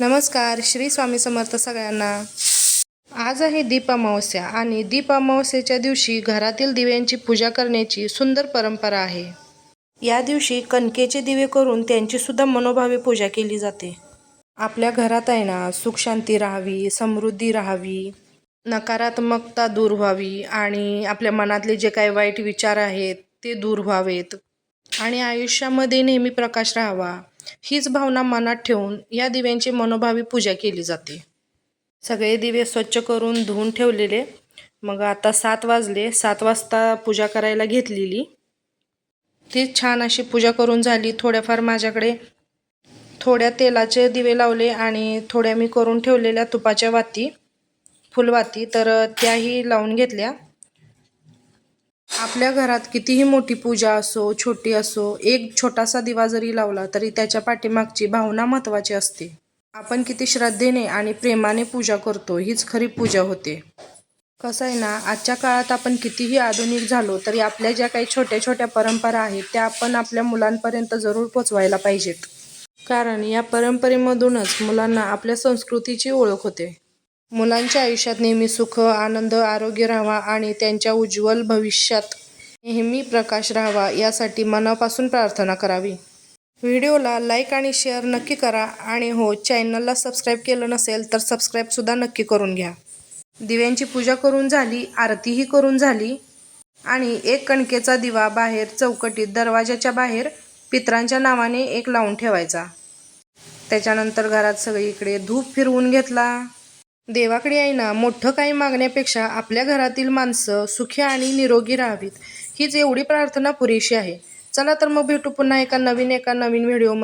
नमस्कार, श्री स्वामी समर्थ सगळ्यांना। आज आहे दीप अमावस्या आणि दीप अमावस्येच्या दिवशी घरातील दिव्यांची पूजा करण्याची सुंदर परंपरा आहे। या दिवशी कणकेचे दिवे करून त्यांची सुद्धा मनोभावे पूजा केली जाते। आपल्या घरात आहे ना, सुख शांती राहावी, समृद्धी राहावी, नकारात्मकता दूर व्हावी आणि आपल्या मनातले जे काही वाईट विचार आहेत ते दूर व्हावेत आणि आयुष्यामध्ये नेहमी प्रकाश राहावा, हीच भावना मनात ठेवून या दिव्यांची मनोभावी पूजा केली जाते। सगळे दिवे स्वच्छ करून धुवून ठेवलेले। मग आता 7 वाजले, 7 वाजता पूजा करायला घेतलेली। ती छान अशी पूजा करून झाली। थोड्याफार माझ्याकडे थोड्या तेलाचे दिवे लावले आणि थोड्या मी करून ठेवलेल्या तुपाच्या वाती, फुलवाती, तर त्याही लावून घेतल्या। आपल्या घरात कितीही मोठी पूजा असो, छोटी असो, एक छोटासा दिवा जरी लावला तरी त्याच्या पाठीमागची भावना महत्त्वाची असते। आपण किती श्रद्धेने आणि प्रेमाने पूजा करतो, हीच खरी पूजा होते। कसं आहे ना, आजच्या काळात आपण कितीही आधुनिक झालो तरी आपल्या ज्या काही छोट्या छोट्या परंपरा आहेत त्या आपण आपल्या मुलांपर्यंत जरूर पोचवायला पाहिजेत। कारण या परंपरेमधूनच मुलांना आपल्या संस्कृतीची ओळख होते। मुलांच्या आयुष्यात नेहमी सुख, आनंद, आरोग्य राहावा आणि त्यांच्या उज्ज्वल भविष्यात नेहमी प्रकाश राहावा यासाठी मनापासून प्रार्थना करावी। व्हिडिओला लाईक आणि शेअर नक्की करा आणि हो, चॅनलला सबस्क्राईब केलं नसेल तर सबस्क्राईबसुद्धा नक्की करून घ्या। दिव्यांची पूजा करून झाली, आरतीही करून झाली आणि एक कणकेचा दिवा बाहेर चौकटीत दरवाजाच्या बाहेर पितरांच्या नावाने एक लावून ठेवायचा। त्याच्यानंतर घरात सगळीकडे धूप फिरवून घेतला। देवाकडे आहे ना, मोठं काही मागण्यापेक्षा आपल्या घरातील माणसं सुखी आणि निरोगी राहावीत, हीच एवढी प्रार्थना पुरेशी आहे। चला तर मग भेटू पुन्हा एका नवीन व्हिडिओमध्ये।